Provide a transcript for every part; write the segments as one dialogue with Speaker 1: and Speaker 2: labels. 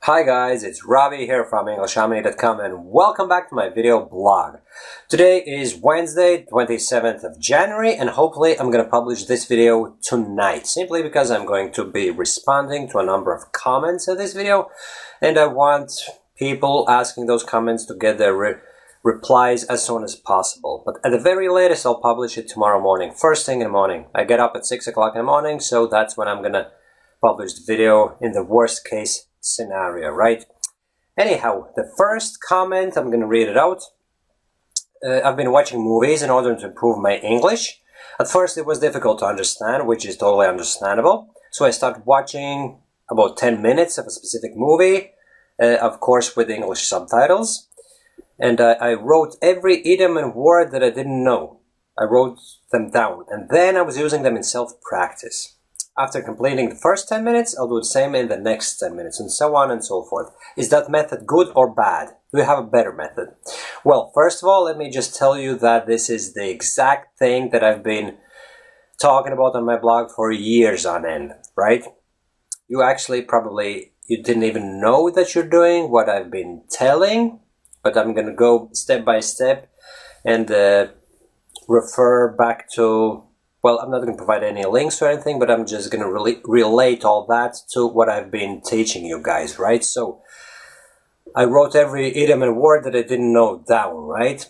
Speaker 1: Hi guys, it's Ravi here from EnglishHarmony.com and welcome back to my video blog. Today is Wednesday, 27th of January, and hopefully I'm going to publish this video tonight, simply because I'm going to be responding to a number of comments in this video, and I want people asking those comments to get their replies as soon as possible. But at the very latest, I'll publish it tomorrow morning, first thing in the morning. I get up at 6 o'clock in the morning, so that's when I'm going to publish the video in the worst case scenario, right? Anyhow, the first comment, I'm going to read it out. I've been watching movies in order to improve my English. At first it was difficult to understand, which is totally understandable. So I started watching about 10 minutes of a specific movie, of course with English subtitles. And I wrote every idiom and word that I didn't know. I wrote them down, and then I was using them in self-practice. After completing the first 10 minutes, I'll do the same in the next 10 minutes, and so on and so forth. Is that method good or bad? Do you have a better method? Well, first of all, let me just tell you that this is the exact thing that I've been talking about on my blog for years on end, right? You actually you didn't even know that you're doing what I've been telling, but I'm going to go step by step and refer back to... Well, I'm not going to provide any links or anything, but I'm just going to relate all that to what I've been teaching you guys, right? So, I wrote every idiom and word that I didn't know down, right?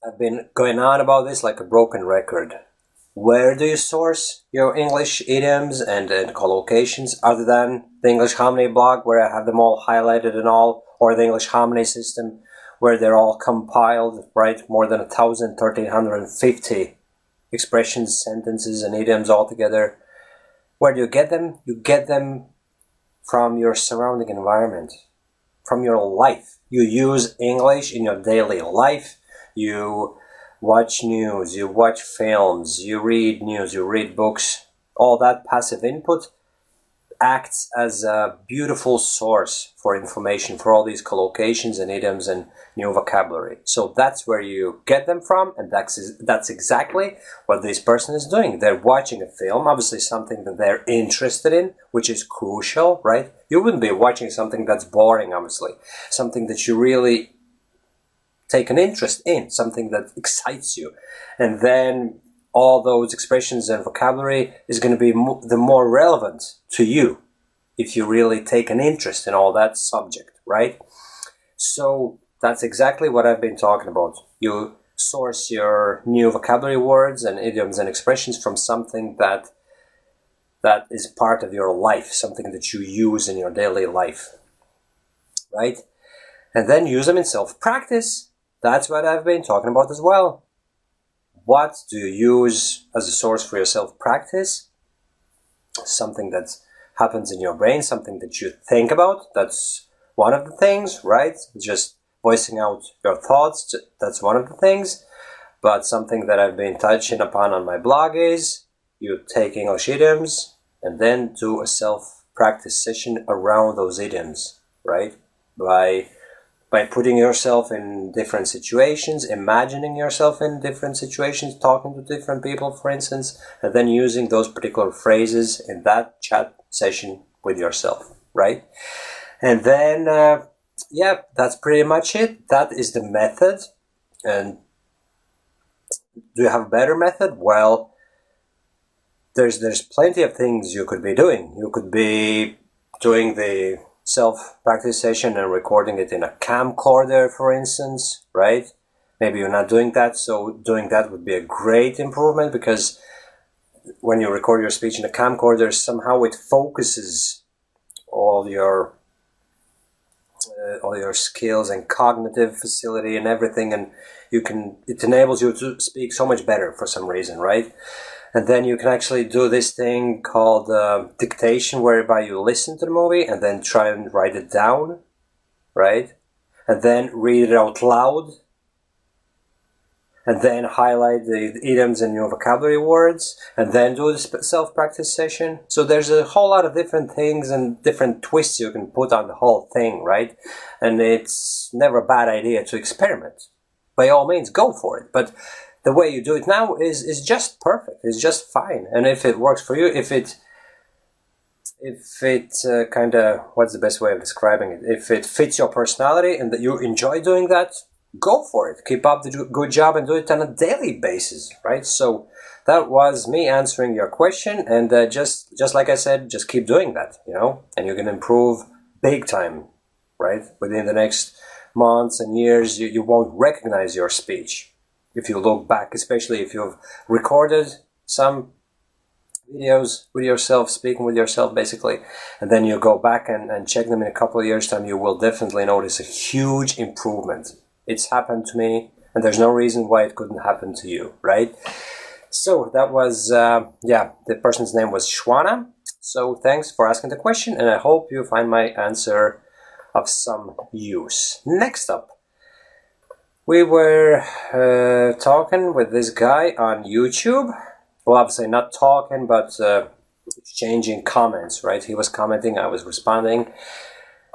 Speaker 1: I've been going on about this like a broken record. Where do you source your English idioms and collocations other than the English Harmony blog, where I have them all highlighted and all, or the English Harmony system, where they're all compiled, right? More than 1,350 expressions, sentences, and idioms all together. Where do you get them? You get them from your surrounding environment, from your life. You use English in your daily life. You watch news, you watch films, you read news, you read books. All that passive input acts as a beautiful source for information for all these collocations and idioms and new vocabulary. So that's where you get them from, and that's exactly what this person is doing. They're watching a film, obviously something that they're interested in, which is crucial, right? You wouldn't be watching something that's boring, obviously. Something that you really take an interest in, something that excites you. And then all those expressions and vocabulary is going to be the more relevant to you if you really take an interest in all that subject, right? So that's exactly what I've been talking about. You source your new vocabulary words and idioms and expressions from something that is part of your life, something that you use in your daily life, right? And then use them in self-practice. That's what I've been talking about as well. What do you use as a source for your self-practice? Something that happens in your brain, something that you think about. That's one of the things, right? Just voicing out your thoughts, that's one of the things. But something that I've been touching upon on my blog is you take English idioms and then do a self-practice session around those idioms, right? By putting yourself in different situations, imagining yourself in different situations, talking to different people, for instance, and then using those particular phrases in that chat session with yourself, right? And then, yeah, that's pretty much it. That is the method. And do you have a better method? Well, there's plenty of things you could be doing. You could be doing the self-practice session and recording it in a camcorder, for instance, right? Maybe you're not doing that, so doing that would be a great improvement, because when you record your speech in a camcorder, somehow it focuses all your skills and cognitive facility and everything, and it enables you to speak so much better for some reason, right? And then you can actually do this thing called dictation, whereby you listen to the movie and then try and write it down, right? And then read it out loud. And then highlight the idioms and new vocabulary words. And then do the self-practice session. So there's a whole lot of different things and different twists you can put on the whole thing, right? And it's never a bad idea to experiment. By all means, go for it. But the way you do it now is just perfect. It's just fine. And if it works for you, if it if it kind of, what's the best way of describing it? If it fits your personality and that you enjoy doing that, go for it. Keep up the good job and do it on a daily basis, right? So that was me answering your question, and just like I said, just keep doing that, you know, and you're gonna improve big time, right? Within the next months and years, you won't recognize your speech. If you look back, especially if you've recorded some videos with yourself, speaking with yourself basically, and then you go back and check them in a couple of years time, you will definitely notice a huge improvement. It's happened to me, and there's no reason why it couldn't happen to you, right? So that was, yeah, the person's name was Shwana. So thanks for asking the question, and I hope you find my answer of some use. Next up, we were talking with this guy on YouTube. Well, obviously not talking, but exchanging comments, right? He was commenting, I was responding,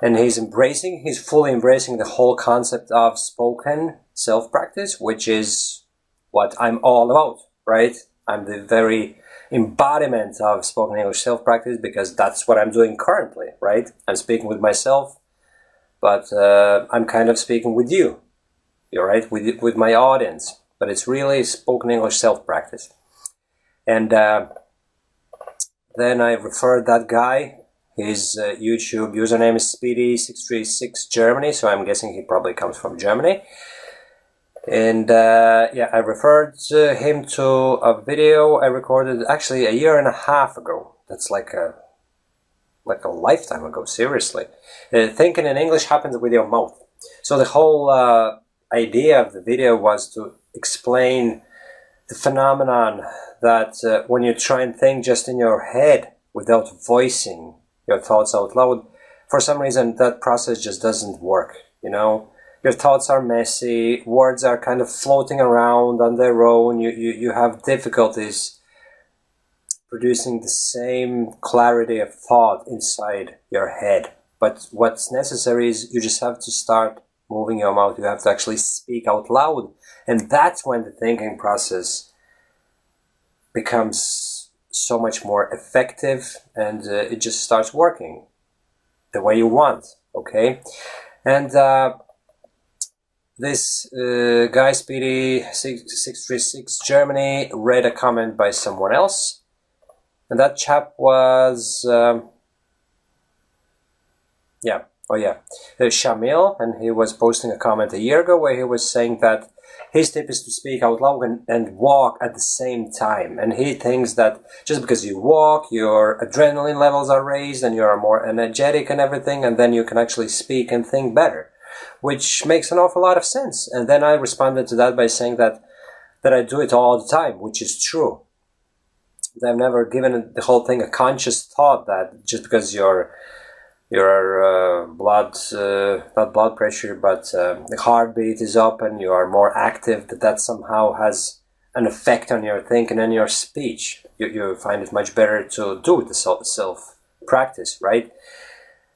Speaker 1: and he's fully embracing the whole concept of spoken self-practice, which is what I'm all about, right? I'm the very embodiment of spoken English self-practice because that's what I'm doing currently, right? I'm speaking with myself, but I'm kind of speaking with you, you're right, with my audience, but it's really spoken English self-practice. And then I referred that guy. His YouTube username is Speedy636 Germany, so I'm guessing he probably comes from Germany. And yeah, I referred him to a video I recorded actually 1.5 years ago. That's like a lifetime ago, seriously. Thinking in English happens with your mouth. So the whole idea of the video was to explain the phenomenon that when you try and think just in your head without voicing your thoughts out loud, for some reason that process just doesn't work, you know? Your thoughts are messy, words are kind of floating around on their own, you have difficulties producing the same clarity of thought inside your head. But what's necessary is you just have to start moving your mouth, you have to actually speak out loud, and that's when the thinking process becomes so much more effective, and it just starts working the way you want, okay? And this guy, Speedy636 Germany, read a comment by someone else, and that chap was, Shamil, and he was posting a comment 1 year ago where he was saying that his tip is to speak out loud and walk at the same time. And he thinks that just because you walk, your adrenaline levels are raised and you're more energetic and everything, and then you can actually speak and think better, which makes an awful lot of sense. And then I responded to that by saying that I do it all the time, which is true. I've never given the whole thing a conscious thought that just because your blood, not blood pressure, but the heartbeat is up and you are more active, that somehow has an effect on your thinking and your speech. You find it much better to do the self-practice, right?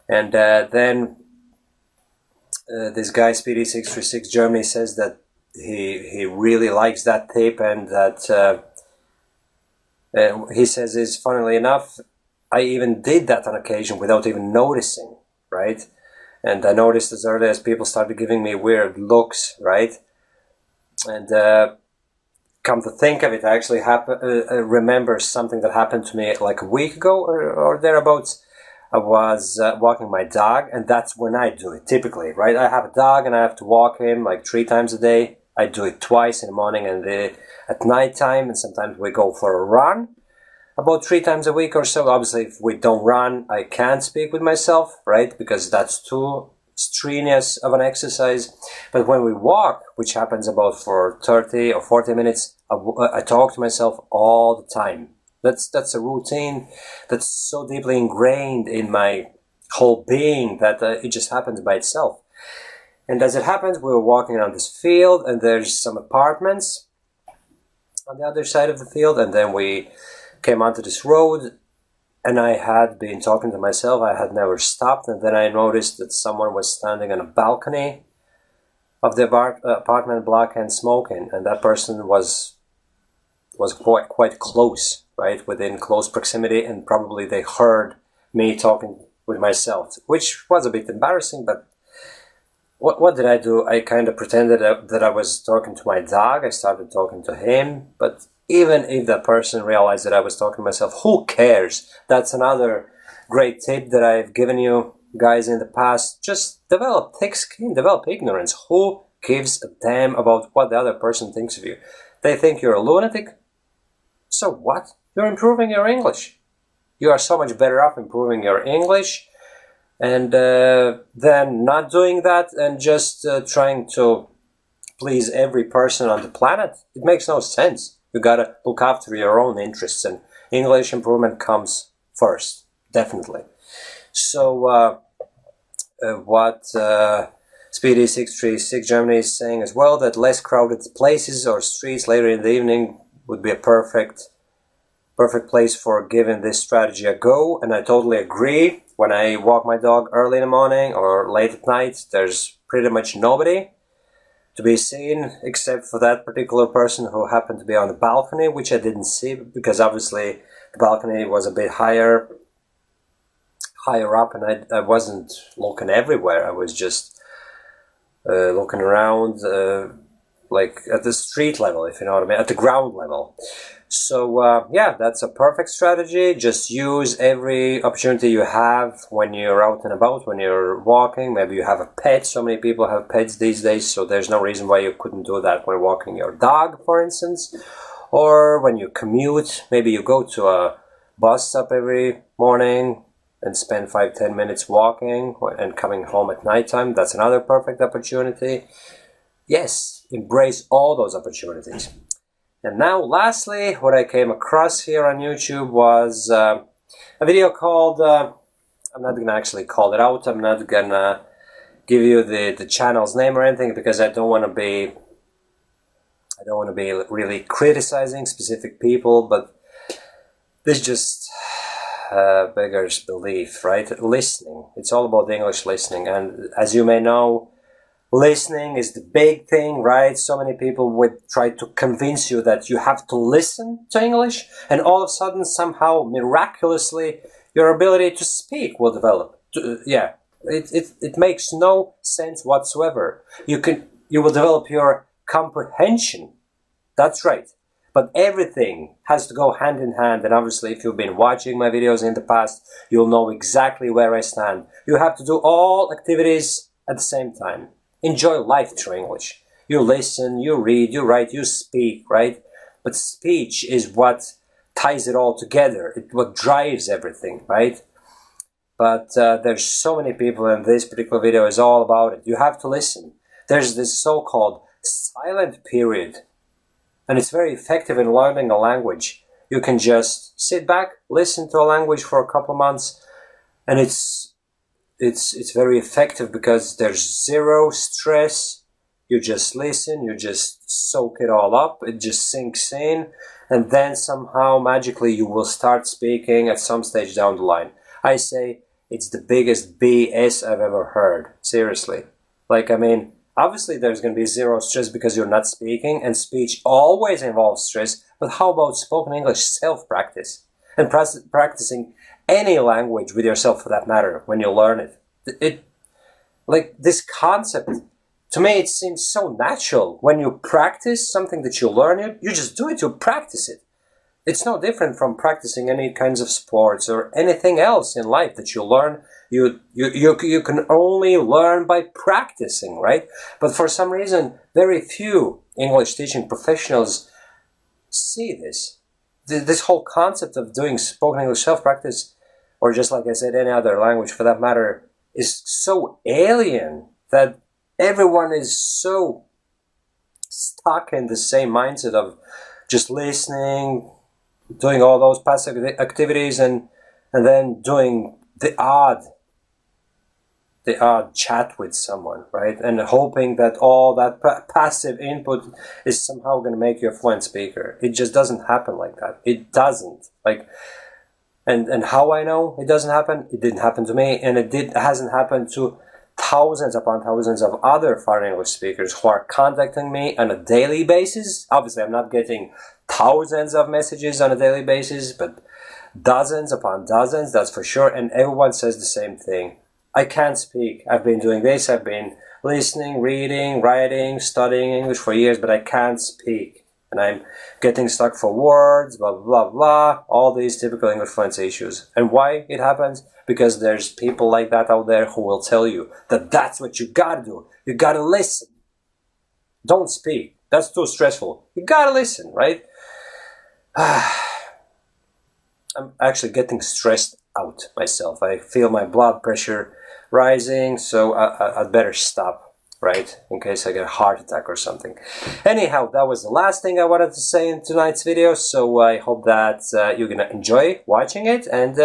Speaker 1: And then this guy, Speedy636 Germany, says that he really likes that tip, and that he says is, funnily enough, I even did that on occasion without even noticing, right? And I noticed as early as people started giving me weird looks, right? And come to think of it, I actually remember something that happened to me like a week ago or thereabouts. I was walking my dog, and that's when I do it, typically, right? I have a dog and I have to walk him like 3 times a day. I do it twice in the morning and at night time, and sometimes we go for a run. About 3 times a week or so. Obviously, if we don't run, I can't speak with myself, right? Because that's too strenuous of an exercise. But when we walk, which happens about for 30 or 40 minutes, I talk to myself all the time. That's a routine that's so deeply ingrained in my whole being that it just happens by itself. And as it happens, we were walking around this field, and there's some apartments on the other side of the field, and then we came onto this road, and I had been talking to myself. I had never stopped, and then I noticed that someone was standing on a balcony of the apartment block and smoking, and that person was quite close, right, within close proximity, and probably they heard me talking with myself, which was a bit embarrassing, but what did I do? I kind of pretended that I was talking to my dog. I started talking to him, but even if that person realized that I was talking to myself, who cares? That's another great tip that I've given you guys in the past. Just develop thick skin, develop ignorance. Who gives a damn about what the other person thinks of you? They think you're a lunatic? So what? You're improving your English. You are so much better off improving your English and then not doing that and just trying to please every person on the planet. It makes no sense. You gotta look after your own interests, and English improvement comes first, definitely. So what Speedy636 Germany is saying as well, that less crowded places or streets later in the evening would be a perfect place for giving this strategy a go, and I totally agree. When I walk my dog early in the morning or late at night, there's pretty much nobody to be seen except for that particular person who happened to be on the balcony, which I didn't see because obviously the balcony was a bit higher up, and I wasn't looking everywhere. I was just looking around like at the street level, if you know what I mean, at the ground level. So yeah, that's a perfect strategy. Just use every opportunity you have when you're out and about, when you're walking. Maybe you have a pet. So many people have pets these days, so there's no reason why you couldn't do that when walking your dog, for instance. Or when you commute, maybe you go to a bus stop every morning and spend 5-10 minutes walking and coming home at nighttime. That's another perfect opportunity. Yes, embrace all those opportunities. And now, lastly, what I came across here on YouTube was a video called, I'm not going to actually call it out, I'm not going to give you the channel's name or anything, because I don't want to be really criticizing specific people, but this just beggars belief, right? Listening. It's all about English listening, and as you may know, listening is the big thing, right? So many people would try to convince you that you have to listen to English, and all of a sudden, somehow, miraculously, your ability to speak will develop. Yeah, it makes no sense whatsoever. You will develop your comprehension. That's right. But everything has to go hand in hand, and obviously if you've been watching my videos in the past, you'll know exactly where I stand. You have to do all activities at the same time. Enjoy life through English. You listen, you read, you write, you speak, right? But speech is what ties it all together. It's what drives everything, right? But there's so many people, and this particular video is all about it. You have to listen. There's this so-called silent period, and it's very effective in learning a language. You can just sit back, listen to a language for a couple months, and it's very effective because there's zero stress. You just listen, you just soak it all up, it just sinks in, and then somehow magically you will start speaking at some stage down the line. I say it's the biggest BS I've ever heard, seriously. Like, I mean, obviously there's going to be zero stress because you're not speaking, and speech always involves stress, but how about spoken English self-practice? And practicing any language with yourself, for that matter, when you learn it. Like, this concept, to me, it seems so natural. When you practice something that you learn, you just do it, you practice it. It's no different from practicing any kinds of sports or anything else in life that you learn. You can only learn by practicing, right? But for some reason, very few English teaching professionals see this. This whole concept of doing spoken English self-practice, or just like I said, any other language for that matter, is so alien that everyone is so stuck in the same mindset of just listening, doing all those passive activities, and then doing the odd chat with someone, right? And hoping that all that passive input is somehow going to make you a fluent speaker. It just doesn't happen like that. It doesn't. Like, and how I know it doesn't happen? It didn't happen to me, and it hasn't happened to thousands upon thousands of other foreign English speakers who are contacting me on a daily basis. Obviously, I'm not getting thousands of messages on a daily basis, but dozens upon dozens, that's for sure, and everyone says the same thing. I can't speak. I've been doing this, I've been listening, reading, writing, studying English for years, but I can't speak. And I'm getting stuck for words, blah, blah, blah, all these typical English fluency issues. And why it happens? Because there's people like that out there who will tell you that that's what you gotta do. You gotta listen. Don't speak. That's too stressful. You gotta listen, right? I'm actually getting stressed out myself. I feel my blood pressure rising, so I'd better stop, right? In case I get a heart attack or something. Anyhow, that was the last thing I wanted to say in tonight's video, so I hope that you're gonna enjoy watching it, and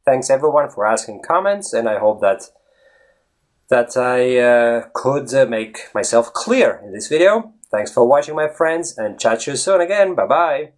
Speaker 1: thanks everyone for asking comments, and I hope that I could make myself clear in this video. Thanks for watching, my friends, and chat to you soon again. Bye-bye.